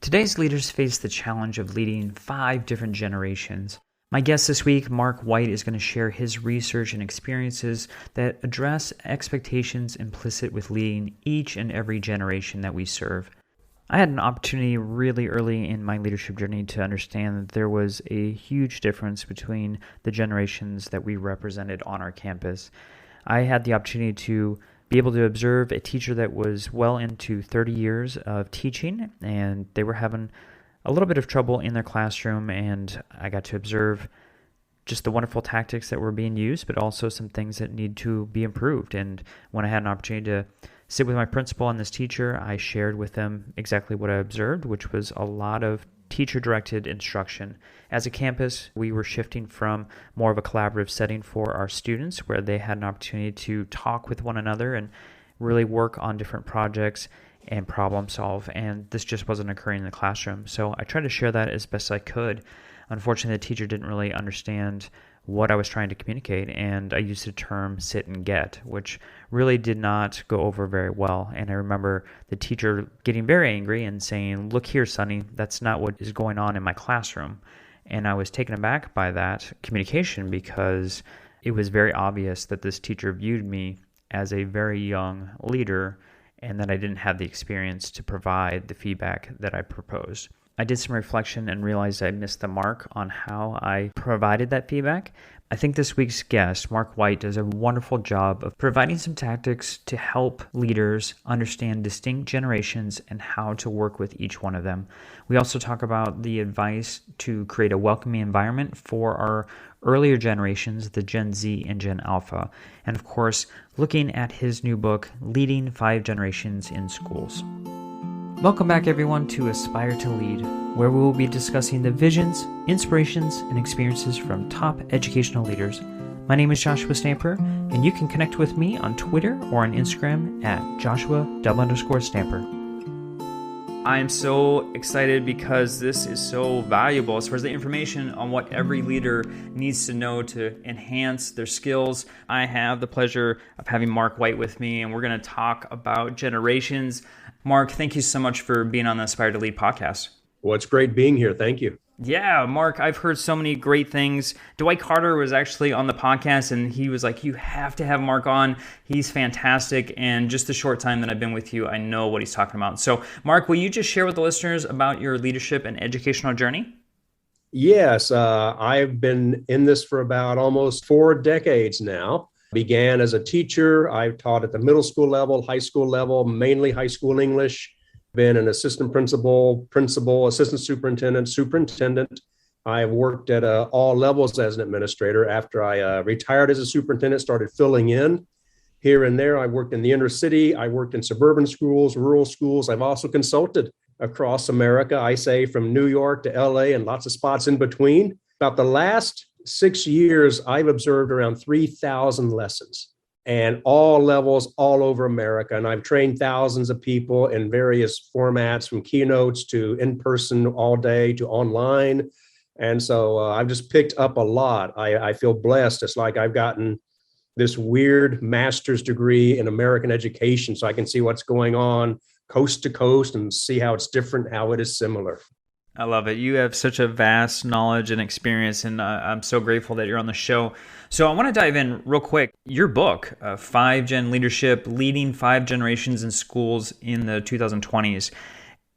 Today's leaders face the challenge of leading 5 different generations. My guest this week, Mark White, is going to share his research and experiences that address expectations implicit with leading each and every generation that we serve. I had an opportunity really early in my leadership journey to understand that there was a huge difference between the generations that we represented on our campus. I had the opportunity to be able to observe a teacher that was well into 30 years of teaching, and they were having a little bit of trouble in their classroom, and I got to observe just the wonderful tactics that were being used, but also some things that need to be improved. And when I had an opportunity to sit with my principal and this teacher, I shared with them exactly what I observed, which was a lot of teacher-directed instruction. As a campus, we were shifting from more of a collaborative setting for our students, where they had an opportunity to talk with one another and really work on different projects and problem solve, and this just wasn't occurring in the classroom. So I tried to share that as best I could. Unfortunately, the teacher didn't really understand what I was trying to communicate, and I used the term sit and get, which really did not go over very well. And I remember the teacher getting very angry and saying, "Look here, Sonny, that's not what is going on in my classroom." And I was taken aback by that communication because it was very obvious that this teacher viewed me as a very young leader and that I didn't have the experience to provide the feedback that I proposed. I did some reflection and realized I missed the mark on how I provided that feedback. I think this week's guest, Mark White, does a wonderful job of providing some tactics to help leaders understand distinct generations and how to work with each one of them. We also talk about the advice to create a welcoming environment for our earlier generations, the Gen Z and Gen Alpha. And of course, looking at his new book, Leading 5 Generations in Schools. Welcome back, everyone, to Aspire to Lead, where we will be discussing the visions, inspirations, and experiences from top educational leaders. My name is Joshua Stamper, and you can connect with me on Twitter or on Instagram at Joshua_Stamper. I am so excited because this is so valuable as far as the information on what every leader needs to know to enhance their skills. I have the pleasure of having Mark White with me, and we're going to talk about generations. Mark, thank you so much for being on the Aspire to Lead podcast. Well, it's great being here. Thank you. Yeah, Mark, I've heard so many great things. Dwight Carter was actually on the podcast, and he was like, you have to have Mark on. He's fantastic. And just the short time that I've been with you, I know what he's talking about. So, Mark, will you just share with the listeners about your leadership and educational journey? Yes, I've been in this for about almost 4 decades now. Began as a teacher. I've taught at the middle school level, high school level, mainly high school English. Been an assistant principal, assistant superintendent. I've worked at all levels as an administrator. After I retired as a superintendent, started filling in here and there. I worked in the inner city. I worked in suburban schools, rural schools. I've also consulted across America, I say from New York to LA and lots of spots in between. About the last 6 years, I've observed around 3,000 lessons and all levels all over America. And I've trained thousands of people in various formats, from keynotes to in-person all day to online. And so I've just picked up a lot. I feel blessed. It's like I've gotten this weird master's degree in American education, so I can see what's going on coast to coast and see how it's different, how it is similar. I love it. You have such a vast knowledge and experience, and I'm so grateful that you're on the show. So I want to dive in real quick. Your book, 5-Gen Leadership, Leading 5 Generations in Schools in the 2020s.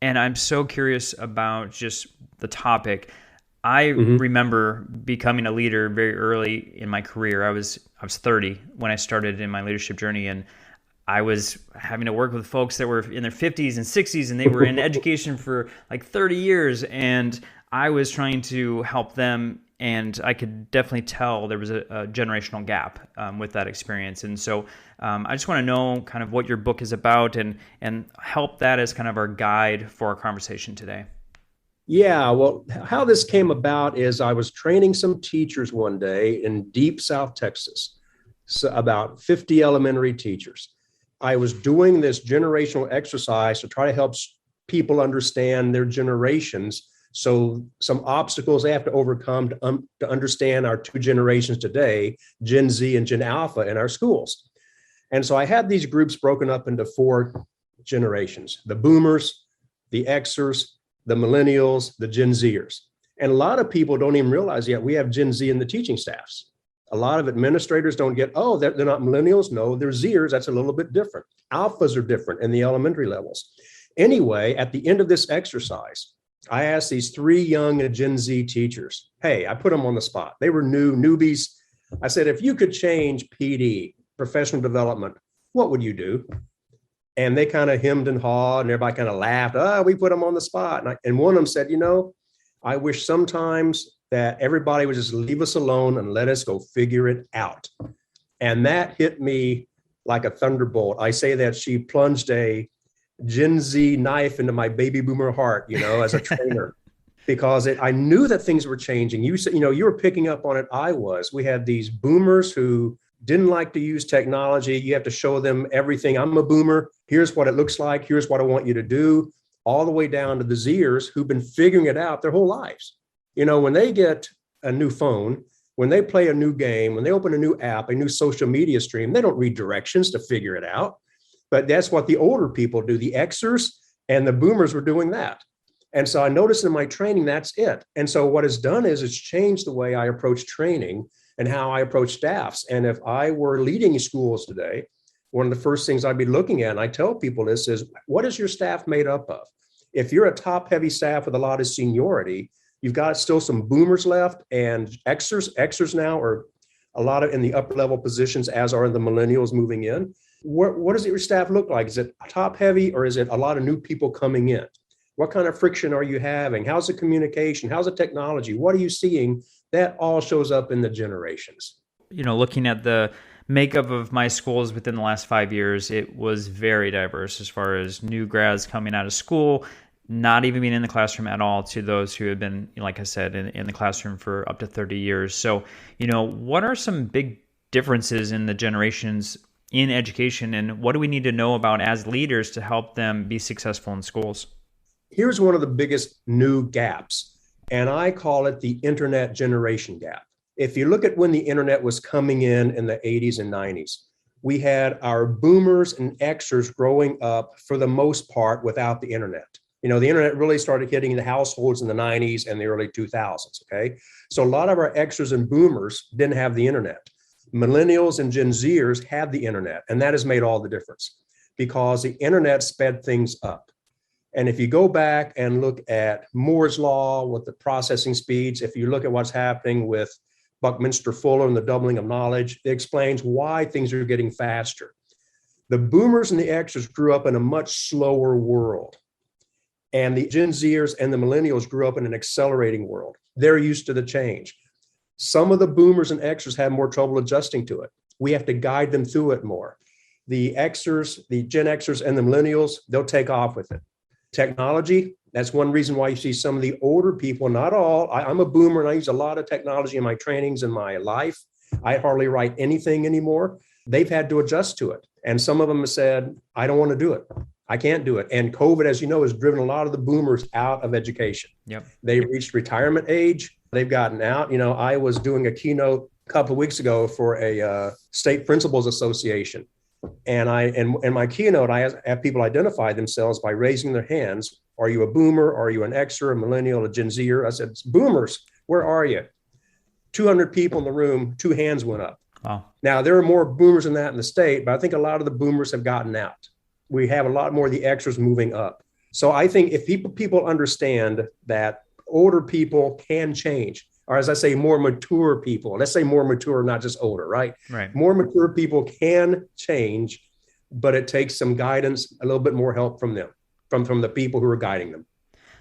And I'm so curious about just the topic. I remember becoming a leader very early in my career. I was 30 when I started in my leadership journey, and I was having to work with folks that were in their 50s and 60s, and they were in education for like 30 years. And I was trying to help them, and I could definitely tell there was a generational gap with that experience. And so I just want to know kind of what your book is about and help that as kind of our guide for our conversation today. Yeah, well, how this came about is I was training some teachers one day in deep South Texas, so about 50 elementary teachers. I was doing this generational exercise to try to help people understand their generations. So some obstacles they have to overcome to understand our 2 generations today, Gen Z and Gen Alpha in our schools. And so I had these groups broken up into 4 generations: the boomers, the Xers, the Millennials, the Gen Zers. And a lot of people don't even realize yet we have Gen Z in the teaching staffs. A lot of administrators don't get, oh, they're not Millennials. No, they're Zers. That's a little bit different. Alphas are different in the elementary levels. Anyway, at the end of this exercise, I asked these 3 young Gen Z teachers, hey, I put them on the spot. They were newbies. I said, if you could change PD, professional development, what would you do? And they kind of hemmed and hawed, and everybody kind of laughed. Oh, we put them on the spot. And one of them said, I wish sometimes that everybody would just leave us alone and let us go figure it out. And that hit me like a thunderbolt. I say that she plunged a Gen Z knife into my baby boomer heart, as a trainer, because I knew that things were changing. You said, you were picking up on it. I was. We had these boomers who didn't like to use technology. You have to show them everything. I'm a boomer. Here's what it looks like. Here's what I want you to do. All the way down to the Zers who've been figuring it out their whole lives. When they get a new phone, when they play a new game, when they open a new app, a new social media stream, they don't read directions to figure it out. But that's what the older people do. The Xers and the boomers were doing that. And so I noticed in my training, that's it. And so what it's done is it's changed the way I approach training and how I approach staffs. And if I were leading schools today, one of the first things I'd be looking at, and I tell people this, is what is your staff made up of? If you're a top-heavy staff with a lot of seniority, you've got still some boomers left and Xers. Xers now are a lot of in the upper-level positions, as are the Millennials moving in. What does your staff look like? Is it top-heavy, or is it a lot of new people coming in? What kind of friction are you having? How's the communication? How's the technology? What are you seeing? That all shows up in the generations. Looking at the makeup of my schools within the last 5 years, it was very diverse as far as new grads coming out of school, not even being in the classroom at all, to those who have been, like I said, in the classroom for up to 30 years. So, what are some big differences in the generations in education, and what do we need to know about as leaders to help them be successful in schools? Here's one of the biggest new gaps, and I call it the internet generation gap. If you look at when the internet was coming in the 80s and 90s, we had our boomers and Xers growing up for the most part without the internet. The internet really started hitting the households in the 90s and the early 2000s, okay? So a lot of our Xers and boomers didn't have the internet. Millennials and Gen Zers had the internet, and that has made all the difference because the internet sped things up. And if you go back and look at Moore's Law with the processing speeds, if you look at what's happening with Buckminster Fuller and the doubling of knowledge, it explains why things are getting faster. The boomers and the Xers grew up in a much slower world. And the Gen Zers and the Millennials grew up in an accelerating world. They're used to the change. Some of the boomers and Xers have more trouble adjusting to it. We have to guide them through it more. The Xers, the Gen Xers and the Millennials, they'll take off with it. Technology, that's one reason why you see some of the older people, not all. I'm a boomer and I use a lot of technology in my trainings in my life. I hardly write anything anymore. They've had to adjust to it. And some of them have said, I don't want to do it. I can't do it. And COVID, as you know, has driven a lot of the boomers out of education. Yep. They reached retirement age. They've gotten out. I was doing a keynote a couple of weeks ago for a state principals association. And in my keynote, I have people identify themselves by raising their hands. Are you a boomer? Are you an Xer, a millennial, a Gen Zer? I said, boomers, where are you? 200 people in the room, 2 hands went up. Wow. Now, there are more boomers than that in the state, but I think a lot of the boomers have gotten out. We have a lot more of the Xers moving up. So I think if people understand that older people can change, or as I say, more mature people, let's say more mature, not just older, right? Right. More mature people can change, but it takes some guidance, a little bit more help from them, from the people who are guiding them.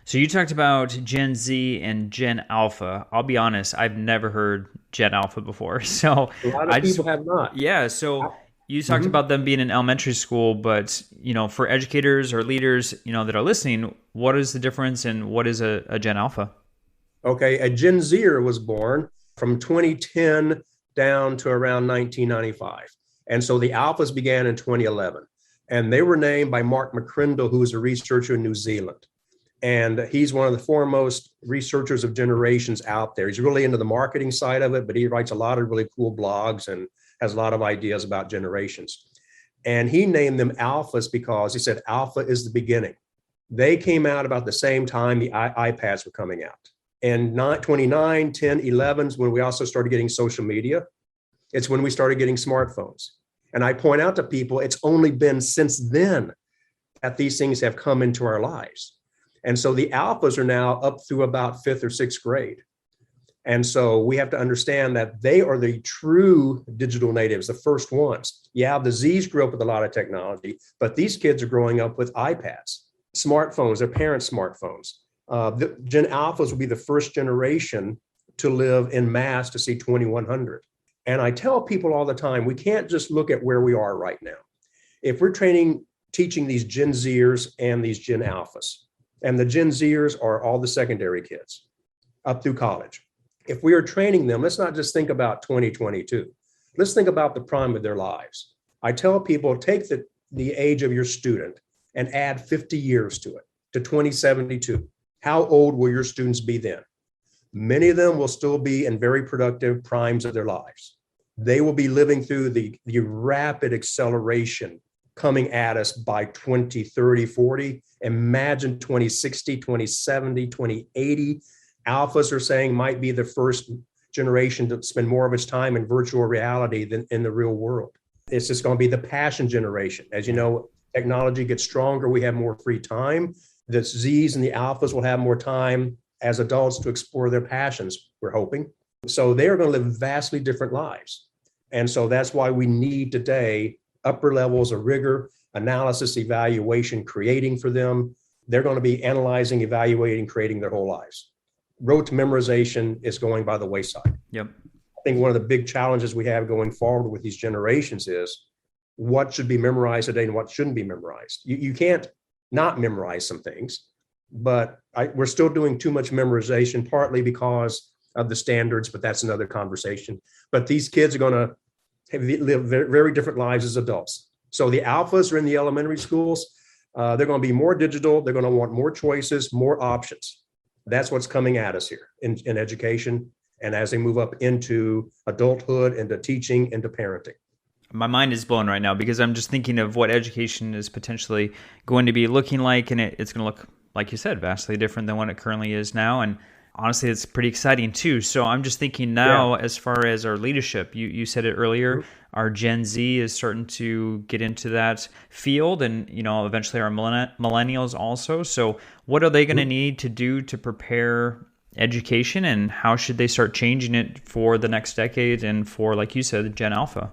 So you talked about Gen Z and Gen Alpha. I'll be honest, I've never heard Gen Alpha before. So a lot of people have not. Yeah. So you talked about them being in elementary school, but for educators or leaders, that are listening, what is the difference and what is a Gen Alpha? Okay, a Gen Zer was born from 2010 down to around 1995. And so the Alphas began in 2011. And they were named by Mark McCrindle, who is a researcher in New Zealand. And he's one of the foremost researchers of generations out there. He's really into the marketing side of it, but he writes a lot of really cool blogs and has a lot of ideas about generations. And he named them Alphas because he said Alpha is the beginning. They came out about the same time the iPads were coming out. And 29, 10, 11 is when we also started getting social media. It's when we started getting smartphones. And I point out to people, it's only been since then that these things have come into our lives. And so the alphas are now up through about 5th or 6th grade. And so we have to understand that they are the true digital natives, the first ones. Yeah, the Zs grew up with a lot of technology, but these kids are growing up with iPads, smartphones, their parents' smartphones. The Gen Alphas will be the first generation to live in mass to see 2100. And I tell people all the time, we can't just look at where we are right now. If we're teaching these Gen Zers and these Gen Alphas, and the Gen Zers are all the secondary kids up through college. If we are training them, let's not just think about 2022. Let's think about the prime of their lives. I tell people, take the age of your student and add 50 years to it, to 2072. How old will your students be then? Many of them will still be in very productive primes of their lives. They will be living through the rapid acceleration coming at us by 2030, 40. Imagine 2060, 2070, 2080. Alphas are saying might be the first generation to spend more of its time in virtual reality than in the real world. It's just going to be the passion generation. As you know, technology gets stronger. We have more free time. The Zs and the Alphas will have more time as adults to explore their passions, we're hoping. So they are going to live vastly different lives. And so that's why we need today upper levels of rigor, analysis, evaluation, creating for them. They're going to be analyzing, evaluating, creating their whole lives. Rote memorization is going by the wayside. Yep. I think one of the big challenges we have going forward with these generations is what should be memorized today and what shouldn't be memorized. You can't not memorize some things, but we're still doing too much memorization, partly because of the standards, but that's another conversation. But these kids are going to live very different lives as adults. So the alphas are in the elementary schools. They're going to be more digital. They're going to want more choices, more options. That's what's coming at us here in education. And as they move up into adulthood, into teaching, into parenting. My mind is blown right now because I'm just thinking of what education is potentially going to be looking like. And it's going to look, like you said, vastly different than what it currently is now. And honestly, it's pretty exciting too. So I'm just thinking now, as far as our leadership, you said it earlier, our Gen Z is starting to get into that field, and eventually our millennials also. So what are they going to need to do to prepare education, and how should they start changing it for the next decade and for, like you said, Gen Alpha?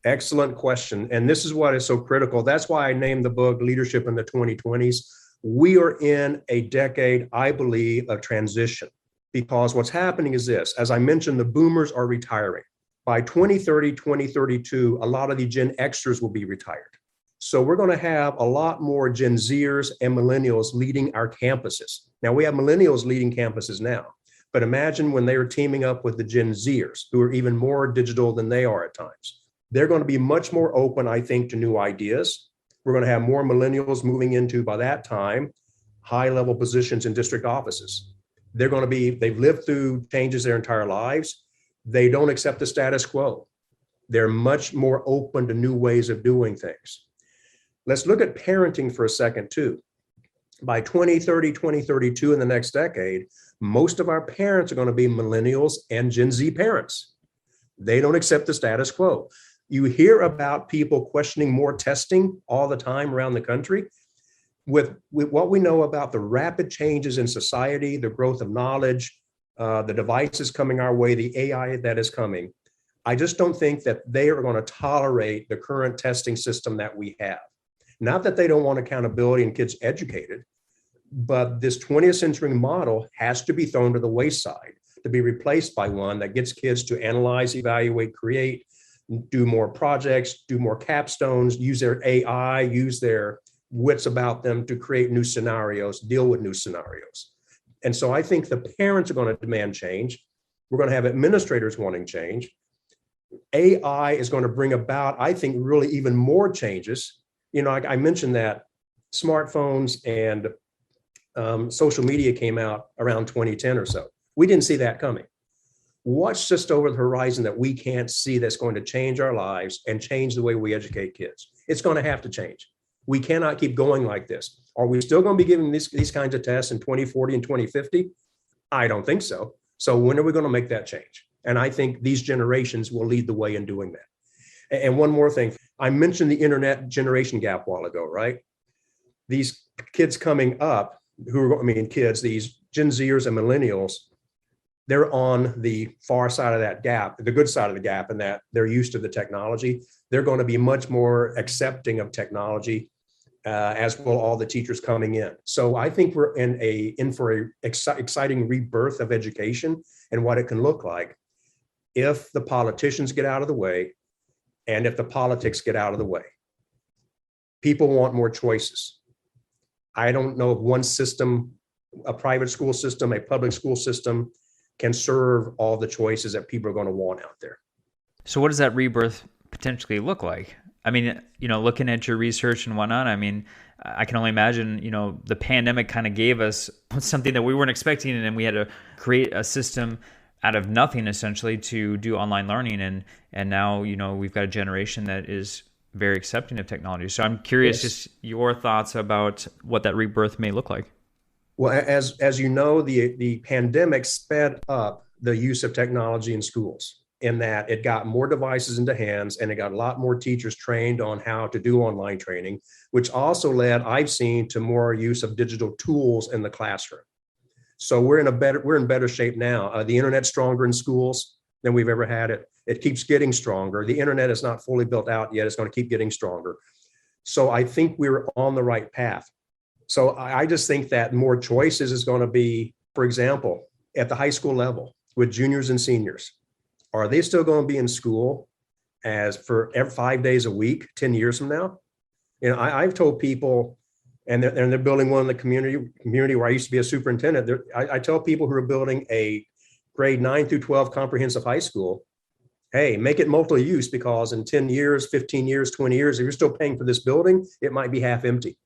Excellent question. And this is what is so critical. That's why I named the book Leadership in the 2020s. We are in a decade, I believe, of transition, because what's happening is this. As I mentioned, the boomers are retiring. By 2030, 2032, a lot of the Gen Xers will be retired. So we're going to have a lot more Gen Zers and millennials leading our campuses. Now, we have millennials leading campuses now, but imagine when they are teaming up with the Gen Zers, who are even more digital than they are at times. They're going to be much more open, I think, to new ideas. We're going to have more millennials moving into, by that time, high-level positions in district offices. They've lived through changes their entire lives. They don't accept the status quo. They're much more open to new ways of doing things. Let's look at parenting for a second, too. By 2030, 2032, in the next decade, most of our parents are going to be millennials and Gen Z parents. They don't accept the status quo. You hear about people questioning more testing all the time around the country. With what we know about the rapid changes in society, the growth of knowledge, the devices coming our way, the AI that is coming, I just don't think that they are going to tolerate the current testing system that we have. Not that they don't want accountability and kids educated, but this 20th century model has to be thrown to the wayside to be replaced by one that gets kids to analyze, evaluate, create, do more projects, do more capstones, use their AI, use their wits about them to create new scenarios, deal with new scenarios. And so I think the parents are going to demand change. We're going to have administrators wanting change. AI is going to bring about, I think, really even more changes. I mentioned that smartphones and social media came out around 2010 or so. We didn't see that coming. What's just over the horizon that we can't see that's going to change our lives and change the way we educate kids? It's going to have to change. We cannot keep going like this. Are we still going to be giving these kinds of tests in 2040 and 2050? I don't think so. So when are we going to make that change? And I think these generations will lead the way in doing that. And one more thing, I mentioned the internet generation gap a while ago, right? These kids coming up, these Gen Zers and millennials, they're on the far side of that gap, the good side of the gap, in that they're used to the technology. They're going to be much more accepting of technology, as will all the teachers coming in. So I think we're in for an exciting rebirth of education and what it can look like if the politicians get out of the way and if the politics get out of the way. People want more choices. I don't know if one system, a private school system, a public school system, can serve all the choices that people are going to want out there. So what does that rebirth potentially look like? I mean, looking at your research and whatnot, I mean, I can only imagine, the pandemic kind of gave us something that we weren't expecting, and we had to create a system out of nothing, essentially, to do online learning. And now, we've got a generation that is very accepting of technology. So I'm curious, just your thoughts about what that rebirth may look like. Well, as you know, the pandemic sped up the use of technology in schools, in that it got more devices into hands and it got a lot more teachers trained on how to do online training, which also led, I've seen, to more use of digital tools in the classroom. So we're in better shape now. The internet's stronger in schools than we've ever had it. It keeps getting stronger. The internet is not fully built out yet. It's going to keep getting stronger. So I think we're on the right path. So I just think that more choices is going to be, for example, at the high school level with juniors and seniors. Are they still going to be in school as for 5 days a week, 10 years from now? I've told people, and they're building one in the community where I used to be a superintendent. I tell people who are building a grade 9 through 12 comprehensive high school, hey, make it multi-use, because in 10 years, 15 years, 20 years, if you're still paying for this building, it might be half empty.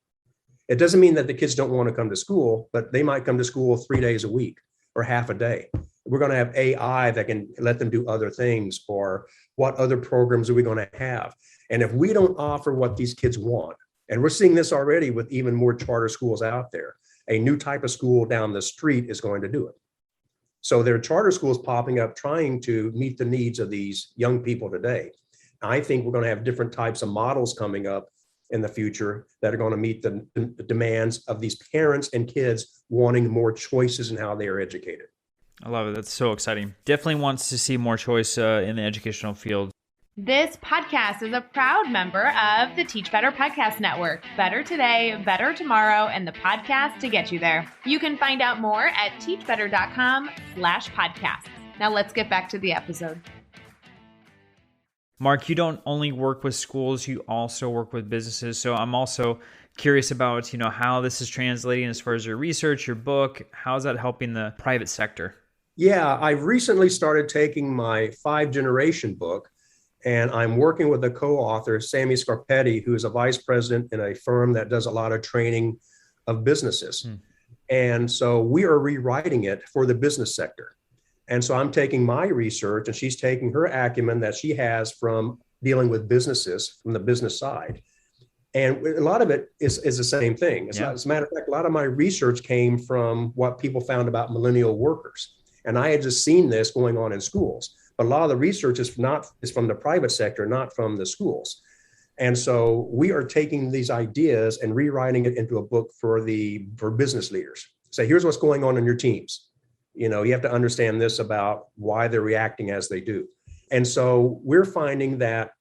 It doesn't mean that the kids don't want to come to school, but they might come to school 3 days a week or half a day. We're going to have AI that can let them do other things, or what other programs are we going to have? And if we don't offer what these kids want, and we're seeing this already with even more charter schools out there, a new type of school down the street is going to do it. So there are charter schools popping up trying to meet the needs of these young people today. I think we're going to have different types of models coming up in the future that are going to meet the demands of these parents and kids wanting more choices in how they are educated. I love it. That's so exciting. Definitely wants to see more choice in the educational field. This podcast is a proud member of the Teach Better Podcast Network. Better today, better tomorrow, and the podcast to get you there. You can find out more at teachbetter.com/podcasts. Now let's get back to the episode. Mark, you don't only work with schools, you also work with businesses. So I'm also curious about, how this is translating as far as your research, your book. How is that helping the private sector? Yeah, I've recently started taking my 5-generation book, and I'm working with a co-author, Sammy Scarpetti, who is a vice president in a firm that does a lot of training of businesses. And so we are rewriting it for the business sector. And so I'm taking my research, and she's taking her acumen that she has from dealing with businesses from the business side. And a lot of it is the same thing. As a matter of fact, a lot of my research came from what people found about millennial workers. And I had just seen this going on in schools. But a lot of the research is from the private sector, not from the schools. And so we are taking these ideas and rewriting it into a book for business leaders. So here's what's going on in your teams. You have to understand this about why they're reacting as they do. And so we're finding that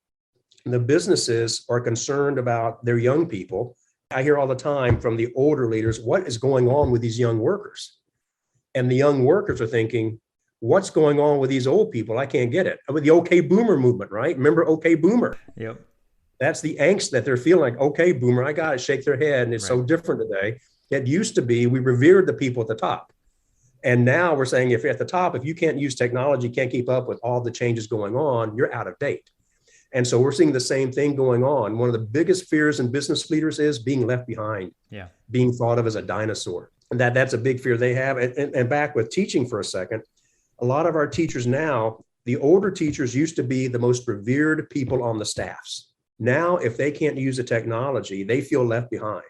the businesses are concerned about their young people. I hear all the time from the older leaders, what is going on with these young workers? And the young workers are thinking, what's going on with these old people? I can't get it. With the OK Boomer movement, right? Remember OK Boomer? Yep. That's the angst that they're feeling, like, OK Boomer, I got it, shake their head. And it's so different today. It used to be we revered the people at the top. And now we're saying, if you're at the top, if you can't use technology, can't keep up with all the changes going on, you're out of date. And so we're seeing the same thing going on. One of the biggest fears in business leaders is being left behind, being thought of as a dinosaur. And that's a big fear they have. And back with teaching for a second, a lot of our teachers now, the older teachers used to be the most revered people on the staffs. Now, if they can't use the technology, they feel left behind.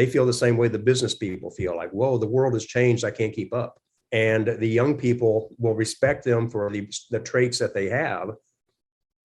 they feel the same way the business people feel, like, whoa, the world has changed. I can't keep up. And the young people will respect them for the traits that they have,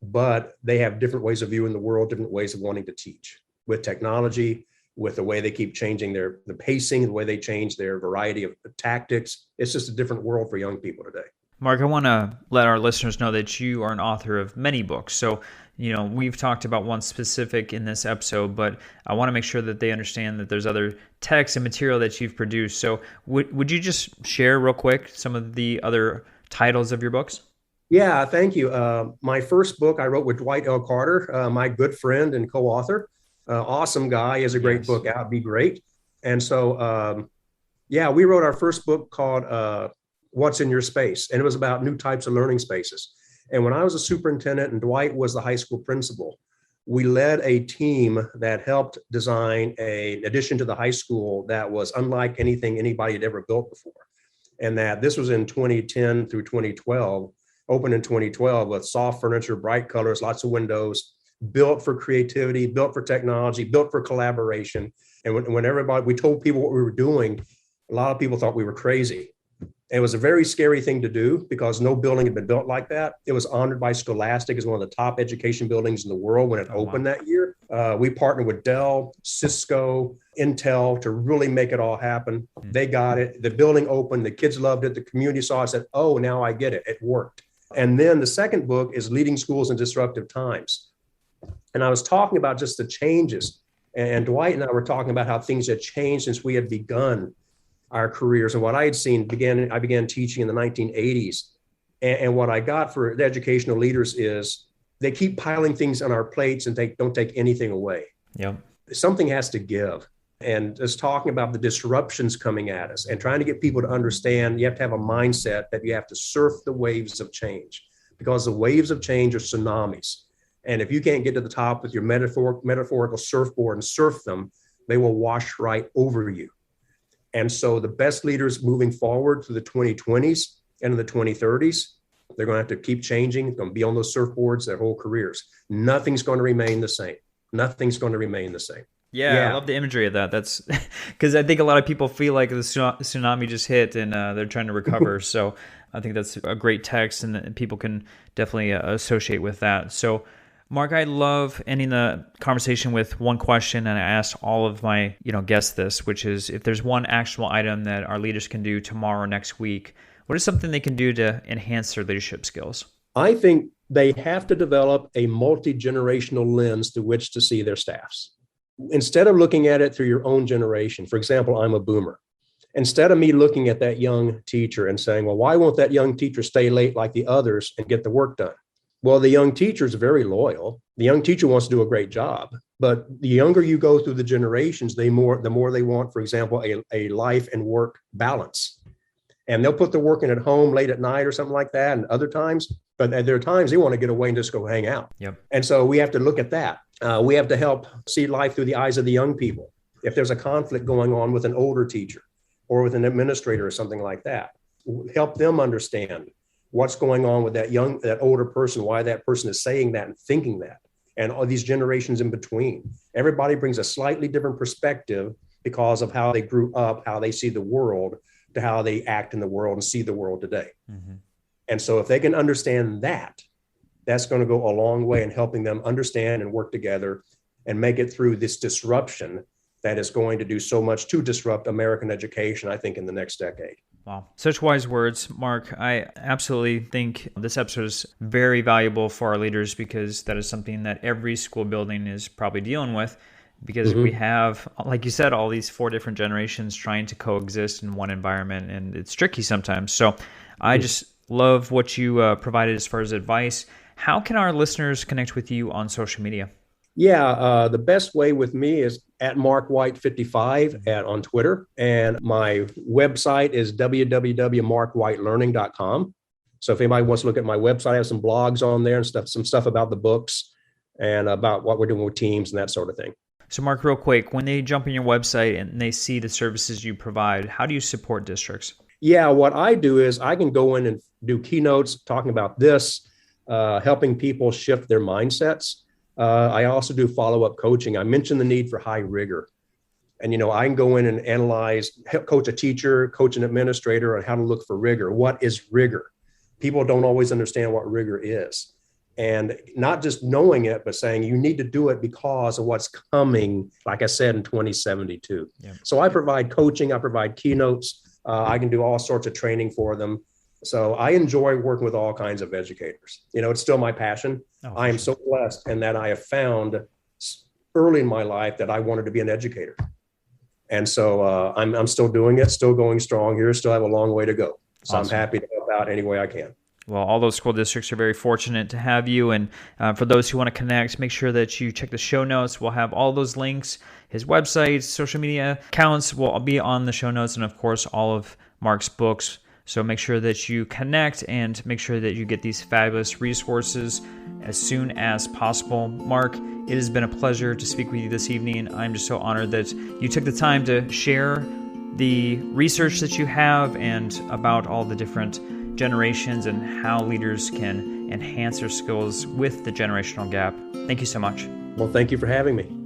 but they have different ways of viewing the world, different ways of wanting to teach with technology, with the way they keep changing the pacing, the way they change their variety of tactics. It's just a different world for young people today. Mark, I want to let our listeners know that you are an author of many books. So, we've talked about one specific in this episode, but I want to make sure that they understand that there's other text and material that you've produced. So would you just share real quick some of the other titles of your books? Yeah, thank you. My first book I wrote with Dwight L. Carter, my good friend and co-author. Awesome guy. He has a great book out, Be Great. And so, we wrote our first book called What's in Your Space? And it was about new types of learning spaces. And when I was a superintendent and Dwight was the high school principal, we led a team that helped design an addition to the high school that was unlike anything anybody had ever built before. And that this was in 2010 through 2012, opened in 2012 with soft furniture, bright colors, lots of windows, built for creativity, built for technology, built for collaboration. And when we told people what we were doing, a lot of people thought we were crazy. It was a very scary thing to do because no building had been built like that. It was honored by Scholastic as one of the top education buildings in the world when it opened that year. We partnered with Dell, Cisco, Intel to really make it all happen. They got it. The building opened. The kids loved it. The community saw it, said, oh, now I get it. It worked. And then the second book is Leading Schools in Disruptive Times. And I was talking about just the changes. And Dwight and I were talking about how things had changed since we had begun our careers. And what I had seen I began teaching in the 1980s. And what I got for the educational leaders is they keep piling things on our plates and they don't take anything away. Yep. Something has to give. And just talking about the disruptions coming at us and trying to get people to understand you have to have a mindset that you have to surf the waves of change, because the waves of change are tsunamis. And if you can't get to the top with your metaphorical surfboard and surf them, they will wash right over you. And so the best leaders moving forward through the 2020s and in the 2030s, they're going to have to keep changing. They're going to be on those surfboards their whole careers. Nothing's going to remain the same. Nothing's going to remain the same. Yeah, I love the imagery of that. That's because I think a lot of people feel like the tsunami just hit and they're trying to recover. So I think that's a great text and people can definitely associate with that. So Mark, I love ending the conversation with one question, and I ask all of my guests this, which is if there's one actionable item that our leaders can do tomorrow or next week, what is something they can do to enhance their leadership skills? I think they have to develop a multi-generational lens through which to see their staffs. Instead of looking at it through your own generation, for example, I'm a boomer. Instead of me looking at that young teacher and saying, well, why won't that young teacher stay late like the others and get the work done? Well, the young teacher is very loyal. The young teacher wants to do a great job. But the younger you go through the generations, the more they want, for example, a life and work balance. And they'll put the work in at home late at night or something like that. And other times, but there are times they want to get away and just go hang out. Yep. And so we have to look at that. We have to help see life through the eyes of the young people. If there's a conflict going on with an older teacher or with an administrator or something like that, help them understand what's going on with that older person, why that person is saying that and thinking that, and all these generations in between. Everybody brings a slightly different perspective because of how they grew up, how they see the world, to how they act in the world and see the world today. Mm-hmm. And so if they can understand that, that's going to go a long way in helping them understand and work together and make it through this disruption that is going to do so much to disrupt American education, I think, in the next decade. Wow. Such wise words, Mark. I absolutely think this episode is very valuable for our leaders because that is something that every school building is probably dealing with because we have, like you said, all these 4 different generations trying to coexist in one environment, and it's tricky sometimes. So I just love what you provided as far as advice. How can our listeners connect with you on social media? Yeah, the best way with me is at MarkWhite55 on Twitter. And my website is www.markwhitelearning.com. So if anybody wants to look at my website, I have some blogs on there and some stuff about the books and about what we're doing with teams and that sort of thing. So Mark, real quick, when they jump on your website and they see the services you provide, how do you support districts? Yeah, what I do is I can go in and do keynotes talking about this, helping people shift their mindsets. I also do follow-up coaching. I mentioned the need for high rigor. And, I can go in and analyze, help coach a teacher, coach an administrator on how to look for rigor. What is rigor? People don't always understand what rigor is. And not just knowing it, but saying you need to do it because of what's coming, like I said, in 2072. Yeah. So I provide coaching, I provide keynotes, I can do all sorts of training for them. So I enjoy working with all kinds of educators. It's still my passion. I am so blessed in that I have found early in my life that I wanted to be an educator. And so I'm still doing it, still going strong here, still have a long way to go. So awesome. I'm happy to help out any way I can. Well, all those school districts are very fortunate to have you. And for those who want to connect, make sure that you check the show notes. We'll have all those links. His website, social media accounts will be on the show notes. And of course, all of Mark's books. So make sure that you connect and make sure that you get these fabulous resources as soon as possible. Mark, it has been a pleasure to speak with you this evening. I'm just so honored that you took the time to share the research that you have and about all the different generations and how leaders can enhance their skills with the generational gap. Thank you so much. Well, thank you for having me.